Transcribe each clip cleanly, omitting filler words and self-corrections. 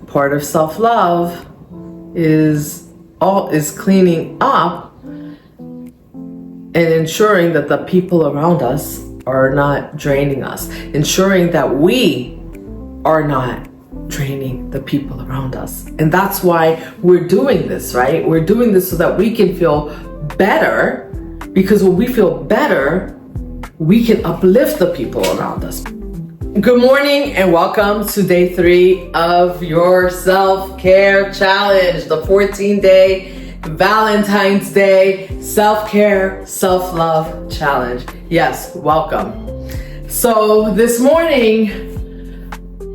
part of self-love is cleaning up and ensuring that the people around us are not draining us, ensuring that we are not draining the people around us. And that's why we're doing this, right? We're doing this so that we can feel better, because when we feel better, we can uplift the people around us. Good morning and welcome to day 3 of your self-care challenge, the 14-day Valentine's Day self-care, self-love challenge. Yes, welcome. So this morning,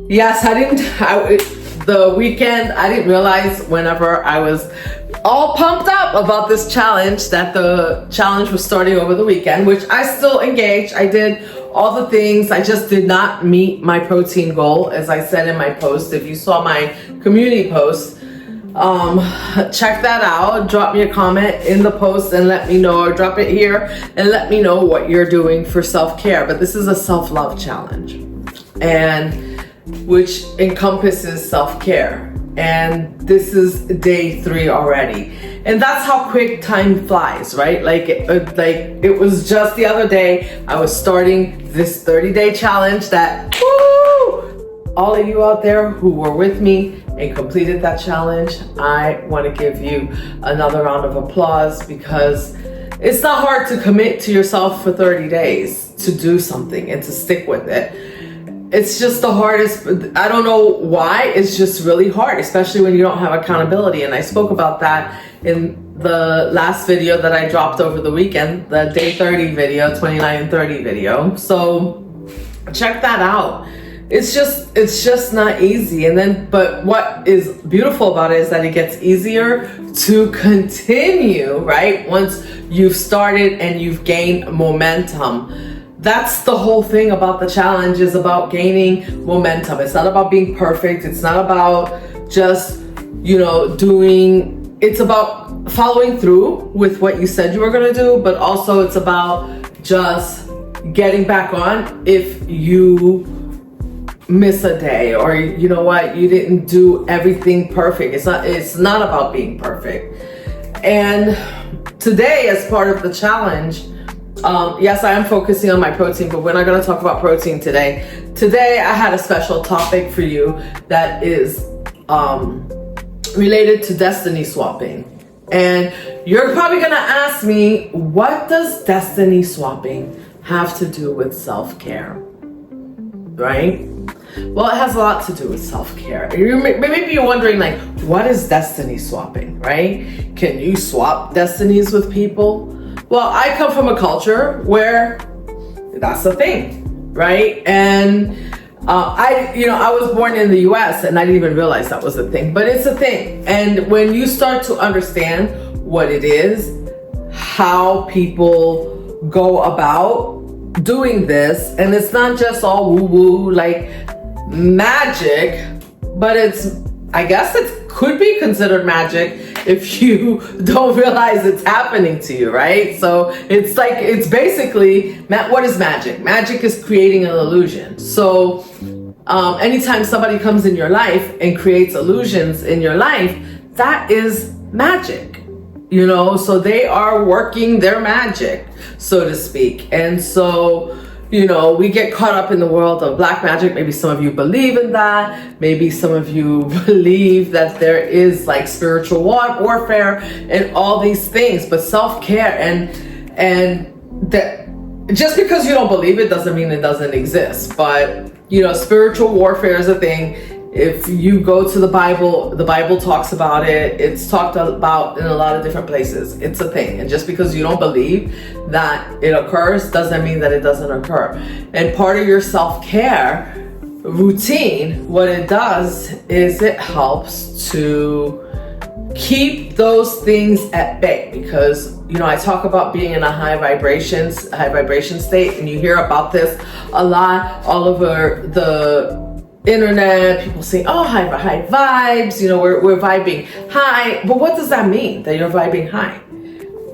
yes, the weekend, I didn't realize whenever I was all pumped up about this challenge that the challenge was starting over the weekend, which I still engaged. I did all the things. I just did not meet my protein goal, as I said in my post. If you saw my community post, check that out. Drop me a comment in the post and let me know, or drop it here and let me know what you're doing for self-care. But this is a self-love challenge, and which encompasses self-care. And this is day 3 already. And that's how quick time flies, right? Like it was just the other day, I was starting this 30-day challenge that, woo, all of you out there who were with me and completed that challenge, I want to give you another round of applause, because it's not hard to commit to yourself for 30 days to do something and to stick with it. It's just the hardest. I don't know why. It's just really hard, especially when you don't have accountability. And I spoke about that in the last video that I dropped over the weekend, the day 30 video, 29 and 30 video. So check that out. It's just not easy. But what is beautiful about it is that it gets easier to continue, right? Once you've started and you've gained momentum. That's the whole thing about the challenge, is about gaining momentum. It's not about being perfect. It's not about just, it's about following through with what you said you were going to do, but also it's about just getting back on if you miss a day, or you didn't do everything perfect. It's not about being perfect. And today, as part of the challenge, yes, I am focusing on my protein, but we're not going to talk about protein today. Today, I had a special topic for you that is related to destiny swapping. And you're probably going to ask me, what does destiny swapping have to do with self-care? Right? Well, it has a lot to do with self-care. Maybe you're wondering, what is destiny swapping, right? Can you swap destinies with people? Well, I come from a culture where that's the thing, right? And I was born in the US, and I didn't even realize that was a thing, but it's a thing. And when you start to understand what it is, how people go about doing this, and it's not just all woo-woo like magic, but I guess it could be considered magic if you don't realize it's happening to you, right? So it's basically, what is magic? Magic is creating an illusion. So anytime somebody comes in your life and creates illusions in your life, that is magic, so they are working their magic, so to speak. And so, we get caught up in the world of black magic. Maybe some of you believe in that. Maybe some of you believe that there is spiritual warfare and all these things. But self-care and that, just because you don't believe it doesn't mean it doesn't exist. But, spiritual warfare is a thing. If you go to the Bible talks about it. It's talked about in a lot of different places. It's a thing. And just because you don't believe that it occurs doesn't mean that it doesn't occur. And part of your self-care routine, what it does is it helps to keep those things at bay, because I talk about being in a high vibration state, and you hear about this a lot all over the internet. People say, oh, high vibes, we're vibing high. But what does that mean, that you're vibing high?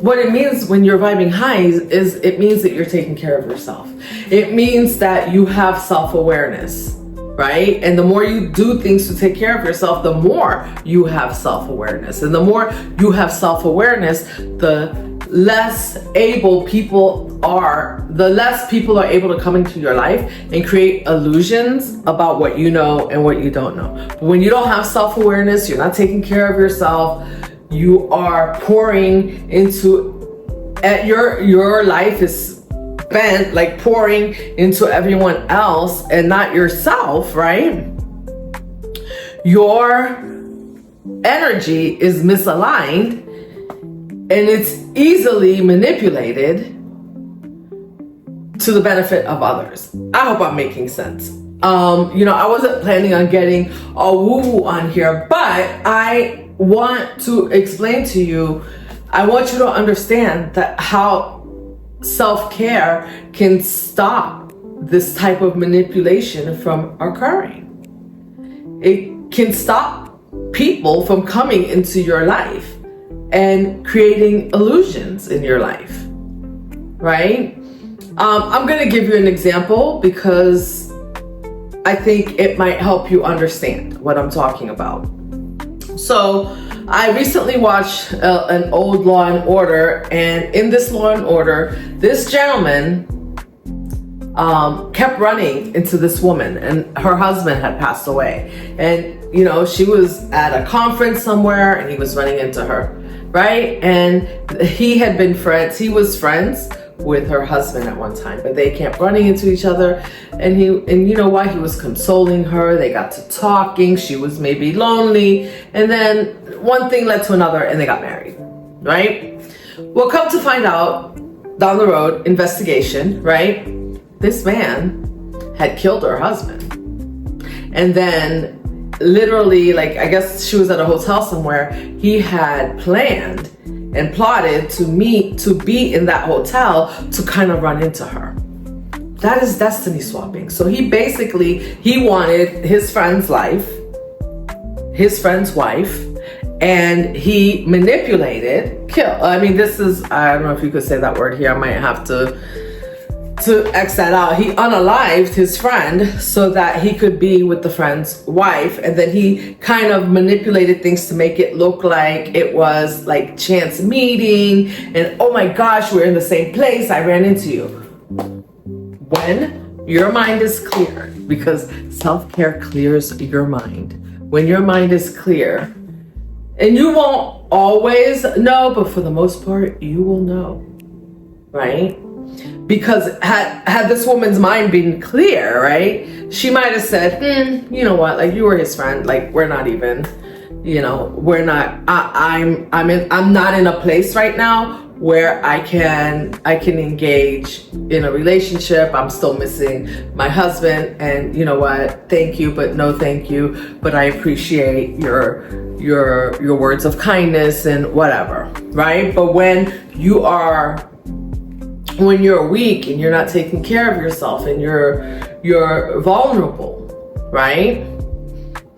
What it means when you're vibing high is it means that you're taking care of yourself. It means that you have self-awareness, right? And the more you do things to take care of yourself, the more you have self-awareness. And the more you have self-awareness, the less people are able to come into your life and create illusions about what you know and what you don't know. But when you don't have self-awareness, you're not taking care of yourself, you are pouring into your life is spent like pouring into everyone else and not yourself, right? Your energy is misaligned and it's easily manipulated to the benefit of others. I hope I'm making sense. I wasn't planning on getting a woo on here, but I want to explain to you, I want you to understand that how self-care can stop this type of manipulation from occurring. It can stop people from coming into your life and creating illusions in your life, right? I'm going to give you an example because I think it might help you understand what I'm talking about. So I recently watched an old Law and Order, and in this Law and Order, this gentleman kept running into this woman, and her husband had passed away. And, she was at a conference somewhere, and he was running into her, right? And he was friends with her husband at one time, but they kept running into each other. And you know why? He was consoling her. They got to talking. She was maybe lonely. And then one thing led to another and they got married, right? Well, come to find out down the road, investigation, right? This man had killed her husband. And then literally, I guess she was at a hotel somewhere. He had planned and plotted to be in that hotel to kind of run into her. That is destiny swapping. So he wanted his friend's life, his friend's wife, and he manipulated, I don't know if you could say that word here. I might have to X that out. He unalived his friend so that he could be with the friend's wife, and then he kind of manipulated things to make it look like it was like chance meeting, and oh my gosh, we're in the same place, I ran into you. When your mind is clear, because self-care clears your mind. When your mind is clear, and you won't always know, but for the most part, you will know, right? Because had this woman's mind been clear, right, she might have said, you know what, you were his friend, we're not even, we're not, I'm not in a place right now where I can engage in a relationship. I'm still missing my husband, and you know what, thank you, but no thank you, but I appreciate your words of kindness and whatever, right? But when you're weak and you're not taking care of yourself and you're vulnerable, right?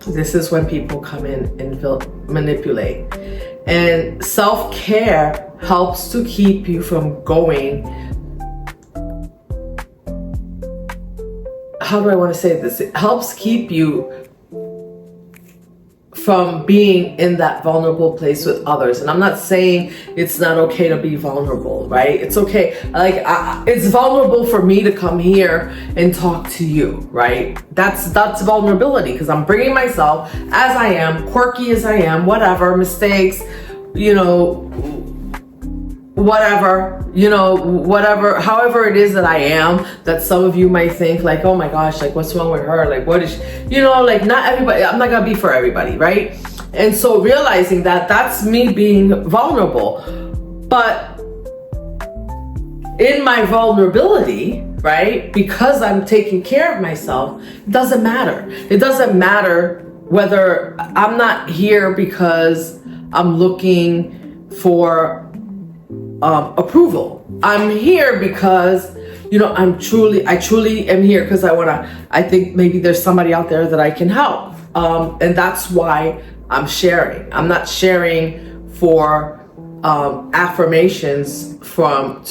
This is when people come in and manipulate. And self-care helps to keep you from going, how do I want to say this? It helps keep you from being in that vulnerable place with others. And I'm not saying it's not okay to be vulnerable, right? It's okay. It's vulnerable for me to come here and talk to you, right? That's vulnerability, because I'm bringing myself as I am, quirky as I am, whatever, mistakes, whatever, however it is that I am, that some of you might think oh my gosh, what's wrong with her? What is she? Not everybody, I'm not gonna be for everybody, right? And so realizing that that's me being vulnerable, but in my vulnerability, right, because I'm taking care of myself, it doesn't matter. It doesn't matter whether I'm not here because I'm looking for approval. I'm here because I truly am here because I think maybe there's somebody out there that I can help, and that's why I'm sharing. I'm not sharing for affirmation from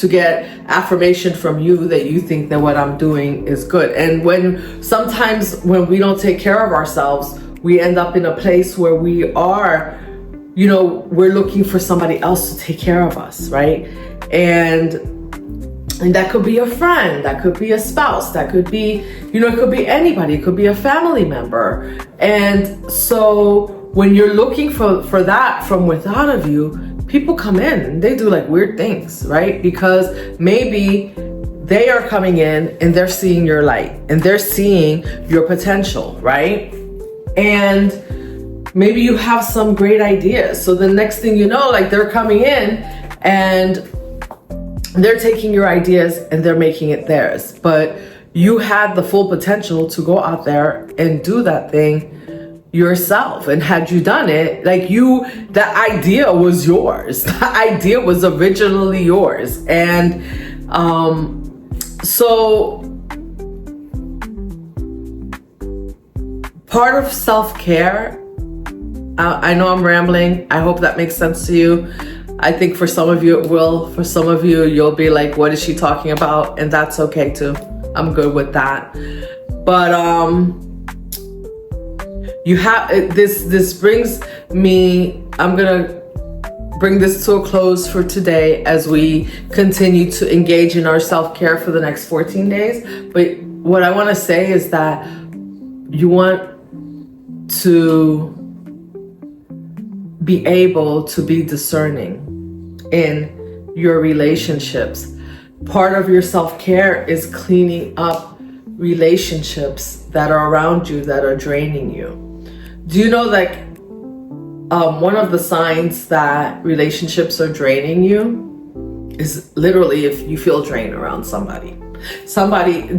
you that you think that what I'm doing is good. And sometimes when we don't take care of ourselves, we end up in a place where we are, we're looking for somebody else to take care of us, right? And that could be a friend, that could be a spouse, that could be, it could be anybody, it could be a family member. And so when you're looking for that from without of you, people come in and they do like weird things, right? Because maybe they are coming in and they're seeing your light and they're seeing your potential, right? And maybe you have some great ideas. So the next thing you know, like they're coming in and they're taking your ideas and they're making it theirs. But you had the full potential to go out there and do that thing yourself. And had you done it, that idea was yours. The idea was originally yours. And so part of self-care, I know I'm rambling. I hope that makes sense to you. I think for some of you it will. For some of you, you'll be like, what is she talking about? And that's okay too. I'm good with that. But you have this brings me, I'm gonna bring this to a close for today as we continue to engage in our self-care for the next 14 days. But what I want to say is that you want to be able to be discerning in your relationships. Part of your self-care is cleaning up relationships that are around you that are draining you. Do you know that one of the signs that relationships are draining you is literally if you feel drained around somebody?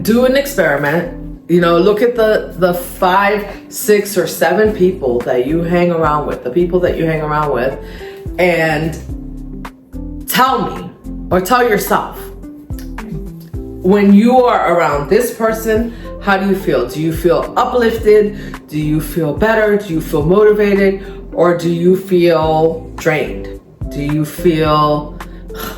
Do an experiment. Look at the 5, 6, or 7 people that you hang around with, and tell me, or tell yourself, when you are around this person, how do you feel? Do you feel uplifted? Do you feel better? Do you feel motivated? Or do you feel drained? Do you feel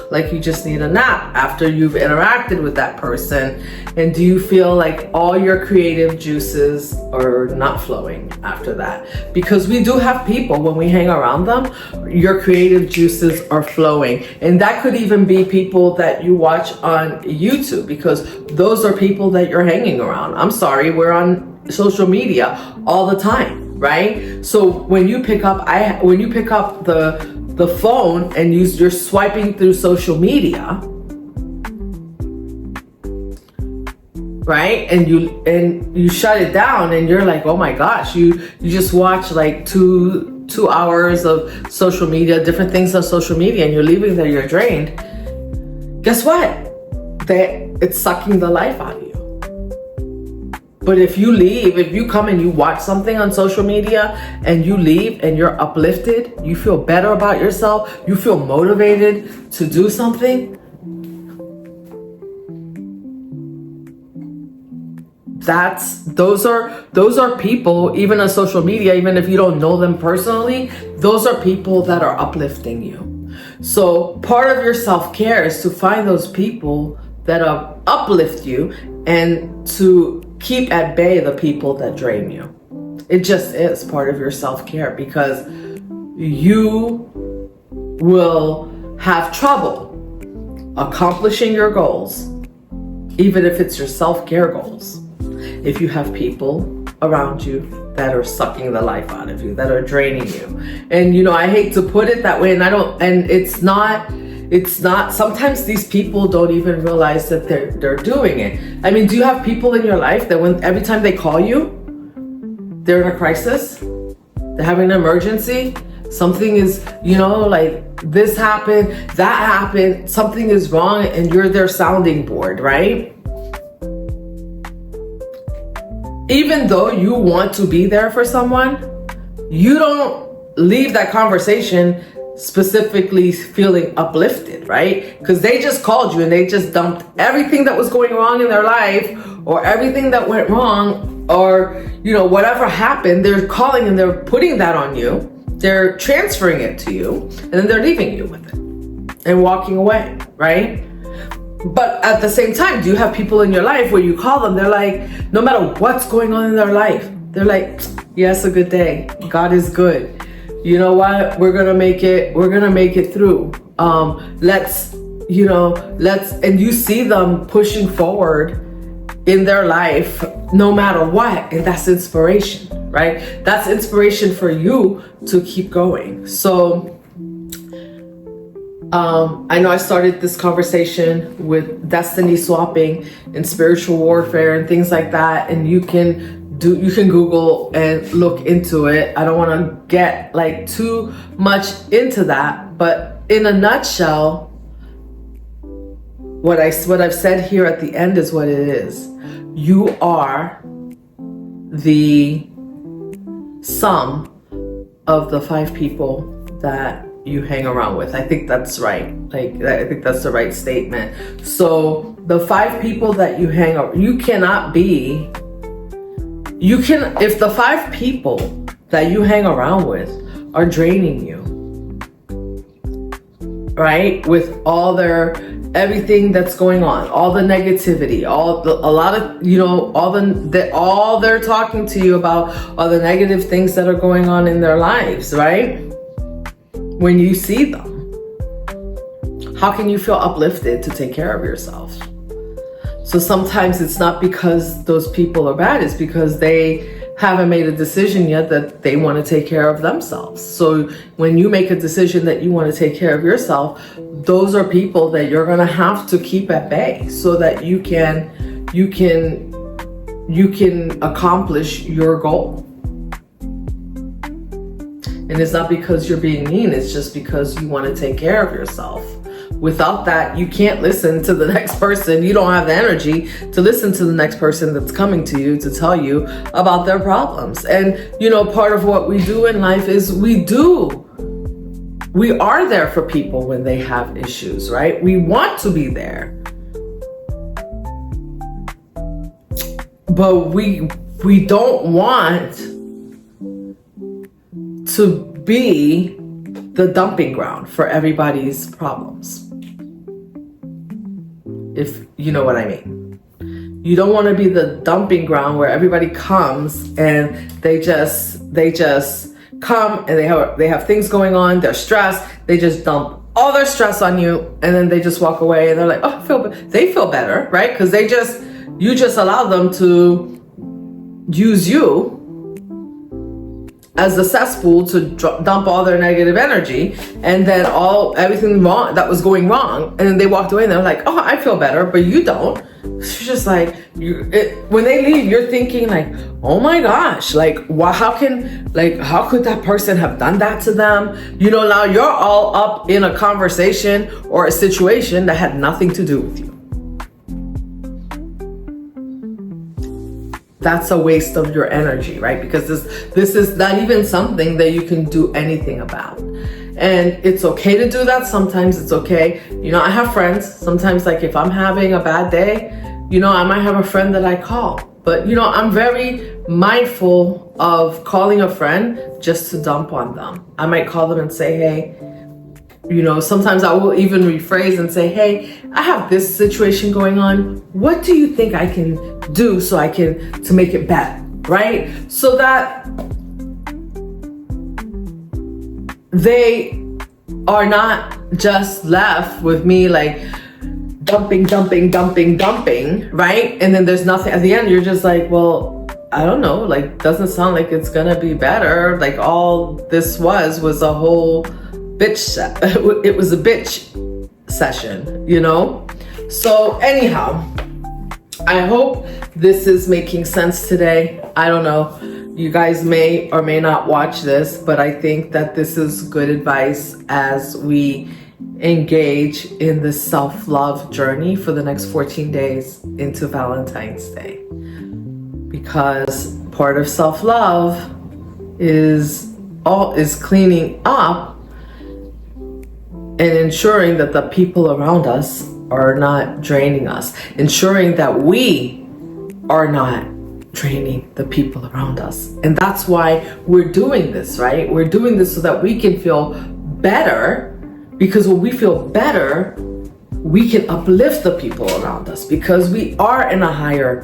like you just need a nap after you've interacted with that person? And do you feel like all your creative juices are not flowing after that? Because we do have people, when we hang around them, your creative juices are flowing. And that could even be people that you watch on YouTube, because those are people that you're hanging around. I'm sorry, we're on social media all the time, right? So when you pick up the phone and you're swiping through social media, right? And you shut it down and you're like, oh my gosh, you just watch like two hours of social media, different things on social media, and you're leaving there, you're drained. Guess what? It's sucking the life out of you. But if you come and you watch something on social media and you leave and you're uplifted, you feel better about yourself, you feel motivated to do something, those are people, even on social media, even if you don't know them personally, those are people that are uplifting you. So part of your self-care is to find those people that uplift you and to keep at bay the people that drain you. It just is part of your self-care, because you will have trouble accomplishing your goals, even if it's your self-care goals, if you have people around you that are sucking the life out of you, that are draining you. And I hate to put it that way, and it's not, sometimes these people don't even realize that they're doing it. I mean, do you have people in your life that every time they call you, they're in a crisis, they're having an emergency, something is, like this happened, that happened, something is wrong, and you're their sounding board, right? Even though you want to be there for someone, you don't leave that conversation specifically feeling uplifted, right? Because they just called you and they just dumped everything that was going wrong in their life, or everything that went wrong, or whatever happened. They're calling and they're putting that on you, they're transferring it to you, and then they're leaving you with it. and walking away, right? But at the same time, do you have people in your life where you call them, they're like, no matter what's going on in their life, they're like, yes, a good day. God is good. You know what? We're going to make it through. And you see them pushing forward in their life no matter what. And that's inspiration, right? That's inspiration for you to keep going. So I know I started this conversation with destiny swapping and spiritual warfare and things like that. And you can Google and look into it. I don't want to get like too much into that, but in a nutshell, what I've said here at the end is what it is. You are the sum of the 5 people that you hang around with. I think that's right. I think that's the right statement. So the 5 people that you hang around, if the 5 people that you hang around with are draining you, right? With all everything that's going on, all the negativity, all they're talking to you about, all the negative things that are going on in their lives, right? When you see them, how can you feel uplifted to take care of yourself? So sometimes it's not because those people are bad, it's because they haven't made a decision yet that they want to take care of themselves. So when you make a decision that you want to take care of yourself, those are people that you're going to have to keep at bay so that you can accomplish your goal. And it's not because you're being mean, it's just because you want to take care of yourself. Without that, you can't listen to the next person. You don't have the energy to listen to the next person that's coming to you to tell you about their problems. And, part of what we do in life is we are there for people when they have issues, right? We want to be there. But we don't want to be the dumping ground for everybody's problems. If you know what I mean. You don't want to be the dumping ground where everybody comes and they just come and they have things going on, they're stressed, they just dump all their stress on you and then they just walk away and they're like, they feel better, right? Because you just allow them to use you as the cesspool to dump all their negative energy, and then everything wrong that was going wrong, and then they walked away and they're like, I feel better, but you don't. It's just like when they leave, you're thinking like, oh my gosh, like how could that person have done that to them? Now you're all up in a conversation or a situation that had nothing to do with you. That's a waste of your energy, right? Because this is not even something that you can do anything about. And it's okay to do that. Sometimes it's okay. I have friends. Sometimes, like if I'm having a bad day, I might have a friend that I call. But, I'm very mindful of calling a friend just to dump on them. I might call them and say, hey, sometimes I will even rephrase and say, hey, I have this situation going on. What do you think I can do to make it better, right? So that they are not just left with me like dumping, right? And then there's nothing at the end. You're just like, well, I don't know, like doesn't sound like it's gonna be better. Like all this was a whole it was a bitch session, So anyhow, I hope this is making sense today. I don't know. You guys may or may not watch this, but I think that this is good advice as we engage in this self-love journey for the next 14 days into Valentine's Day. Because part of self-love is cleaning up and ensuring that the people around us are not draining us, ensuring that we are not draining the people around us. And that's why we're doing this, right? We're doing this so that we can feel better Because when we feel better, we can uplift the people around us, because we are in a higher,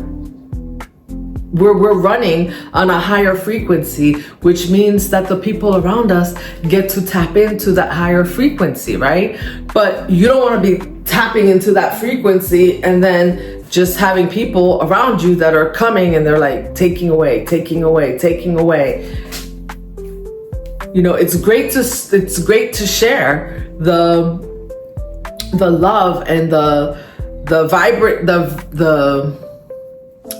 we're running on a higher frequency, which means that the people around us get to tap into that higher frequency, right? But you don't want to be tapping into that frequency and then just having people around you that are coming and they're like taking away. You know, it's great to share the love and the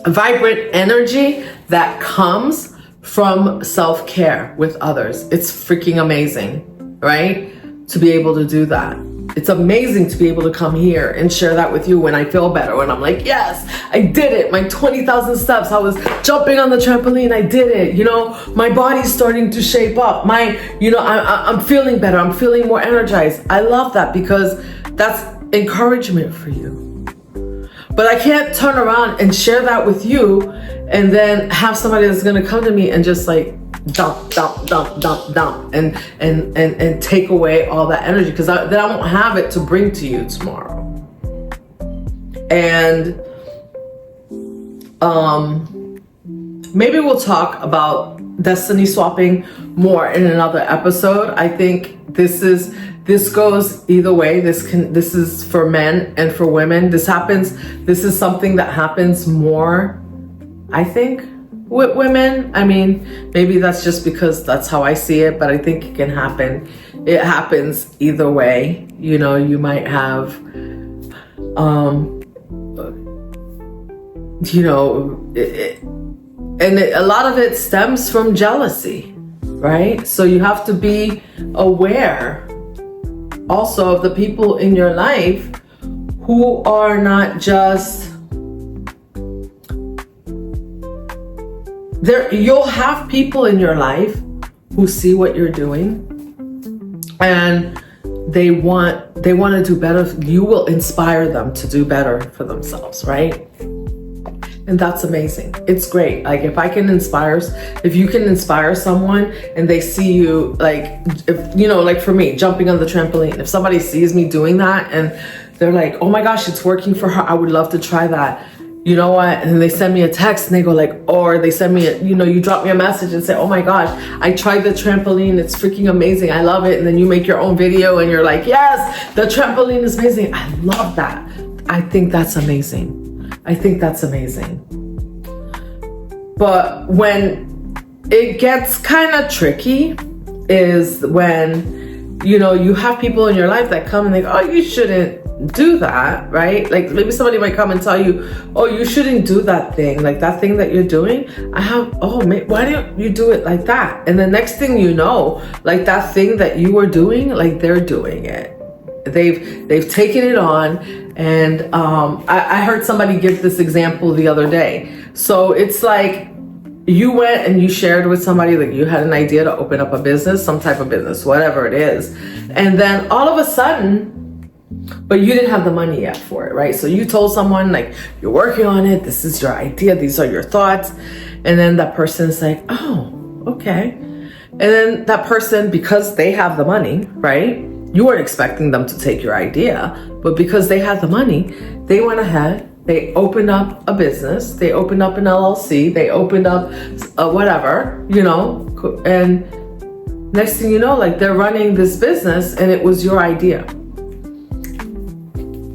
vibrant energy that comes from self-care with others. It's freaking amazing, right? To be able to do that. It's amazing to be able to come here and share that with you when I feel better, when I'm like, yes, I did it. My 20,000 steps, I was jumping on the trampoline, I did it. You know, my body's starting to shape up. I'm feeling better. I'm feeling more energized. I love that, because that's encouragement for you. But I can't turn around and share that with you and then have somebody that's gonna come to me and just like dump and take away all that energy, because then I won't have it to bring to you tomorrow. And maybe we'll talk about destiny swapping more in another episode. I think this goes either way. This is for men and for women. This is something that happens more, I think, with women. I mean, maybe that's just because that's how I see it, but I think it can happen. It happens either way. You know, you might have, a lot of it stems from jealousy, right? So you have to be aware also of the people in your life who are not just there. You'll have people in your life who see what you're doing and they want to do better. You will inspire them to do better for themselves, right? And that's amazing. It's great. Like if you can inspire someone and they see you, like for me, jumping on the trampoline, if somebody sees me doing that and they're like, oh my gosh, it's working for her, I would love to try that. You know what? And they send me a text and they go like, or they send me you drop me a message and say, oh my gosh, I tried the trampoline. It's freaking amazing. I love it. And then you make your own video and you're like, yes, the trampoline is amazing. I love that. I think that's amazing. But when it gets kind of tricky is when, you have people in your life that come and they go, oh, you shouldn't do that, right? Like maybe somebody might come and tell you, oh, you shouldn't do that thing, like that thing that you're doing. Why don't you do it like that? And the next thing you know, like that thing that you were doing, like they're doing it. They've taken it on. And I heard somebody give this example the other day. So it's like you went and you shared with somebody that you had an idea to open up a business, some type of business, whatever it is. And then all of a sudden, but you didn't have the money yet for it, right? So you told someone like, you're working on it. This is your idea. These are your thoughts. And then that person's like, oh, okay. And then that person, because they have the money, right? You weren't expecting them to take your idea, but because they had the money, they went ahead, they opened up a business, they opened up an LLC, they opened up whatever, and next thing you know, like they're running this business and it was your idea.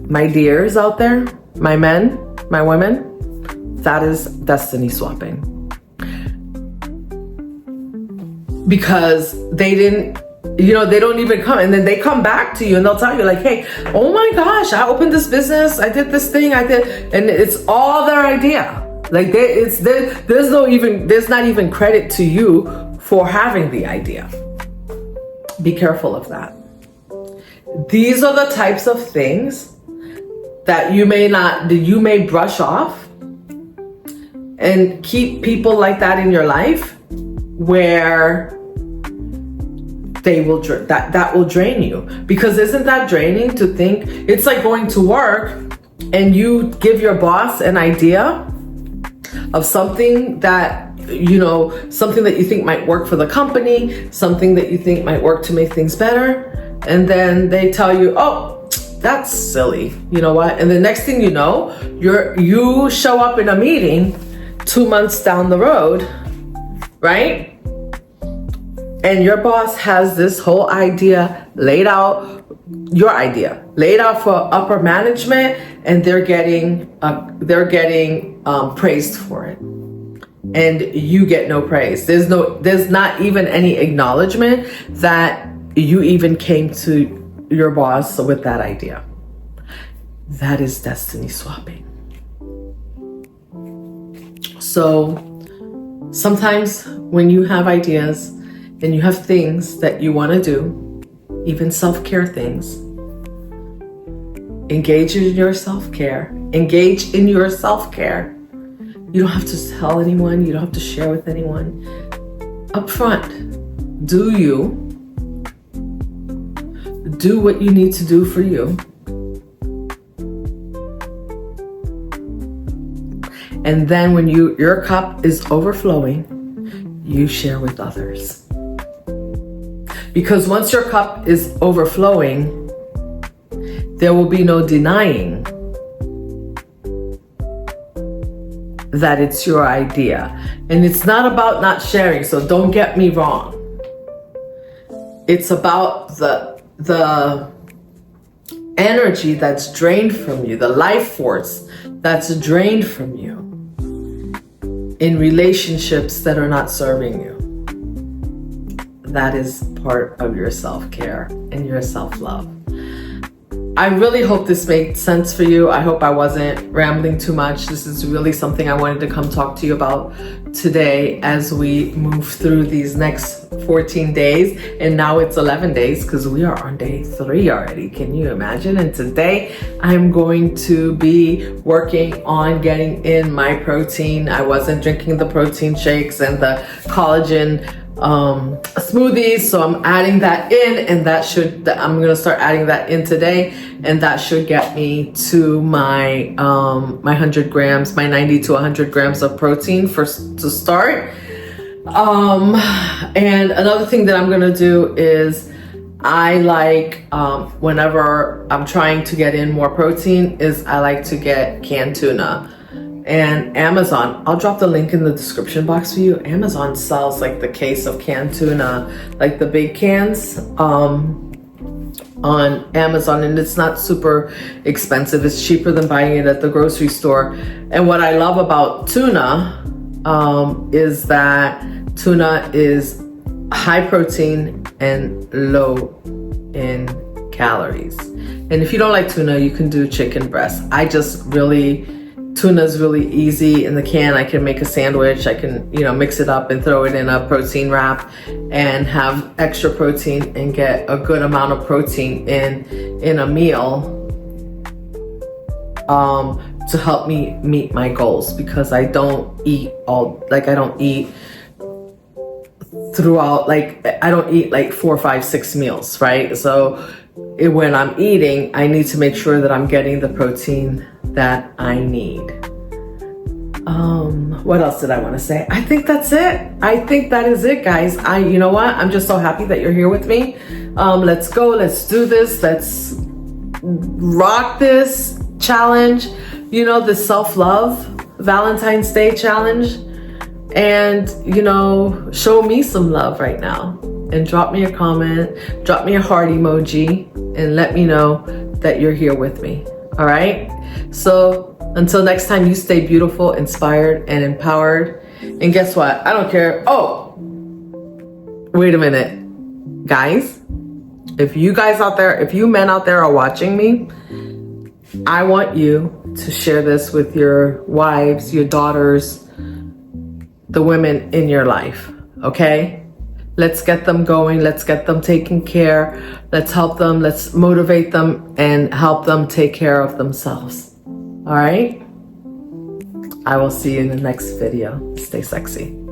My dears out there, my men, my women, that is destiny swapping. Because they didn't, they don't even come, and then they come back to you and they'll tell you like, hey, oh my gosh, I opened this business, I did this thing, and it's all their idea. Like there's not even credit to you for having the idea. Be careful of that. These are the types of things that you may brush off and keep people like that in your life where that will drain you. Because isn't that draining to think? It's like going to work and you give your boss an idea of something that something that you think might work for the company, something that you think might work to make things better, And then they tell you, oh, that's silly. You know what? And the next thing you know, you show up in a meeting 2 months down the road, right? And your boss has this whole idea laid out, your idea laid out for upper management, and they're getting praised for it, and you get no praise. There's not even any acknowledgement that you even came to your boss with that idea. That is destiny swapping. So sometimes when you have ideas and you have things that you want to do, even self-care things, engage in your self-care. Engage in your self-care. You don't have to tell anyone. You don't have to share with anyone. Up front, do you. Do what you need to do for you. And then when your cup is overflowing, you share with others. Because once your cup is overflowing, there will be no denying that it's your idea. And it's not about not sharing, so don't get me wrong. It's about the energy that's drained from you, the life force that's drained from you in relationships that are not serving you. That is part of your self-care and your self-love. I really hope this made sense for you. I hope I wasn't rambling too much. This is really something I wanted to come talk to you about today as we move through these next 14 days. And now it's 11 days because we are on day 3 already. Can you imagine? And today I'm going to be working on getting in my protein. I wasn't drinking the protein shakes and the collagen smoothies, so I'm adding that in, and I'm gonna start adding that in today, and that should get me to my 100 grams, my 90 to 100 grams of protein to start. And another thing that I'm gonna do is I like whenever I'm trying to get in more protein is I like to get canned tuna. And Amazon, I'll drop the link in the description box for you. Amazon sells like the case of canned tuna, like the big cans on Amazon, and it's not super expensive. It's cheaper than buying it at the grocery store. And what I love about tuna is that tuna is high protein and low in calories. And if you don't like tuna, you can do chicken breast. Tuna's really easy in the can. I can make a sandwich. I can, mix it up and throw it in a protein wrap and have extra protein and get a good amount of protein in a meal to help me meet my goals, because I don't eat throughout, I don't eat like 4, 5, 6 meals, right? So when I'm eating, I need to make sure that I'm getting the protein that I need. What else did I want to say? I think that's it. I think that is it, guys. You know what? I'm just so happy that you're here with me. Let's go. Let's do this. Let's rock this challenge. The self-love Valentine's Day challenge. And, show me some love right now. And drop me a comment. Drop me a heart emoji. And let me know that you're here with me. All right? So until next time, you stay beautiful, inspired, and empowered. And guess what? I don't care. Oh, wait a minute. Guys, if you men out there are watching me, I want you to share this with your wives, your daughters, the women in your life. Okay? Let's get them going. Let's get them taken care. Let's help them. Let's motivate them and help them take care of themselves. All right? I will see you in the next video. Stay sexy.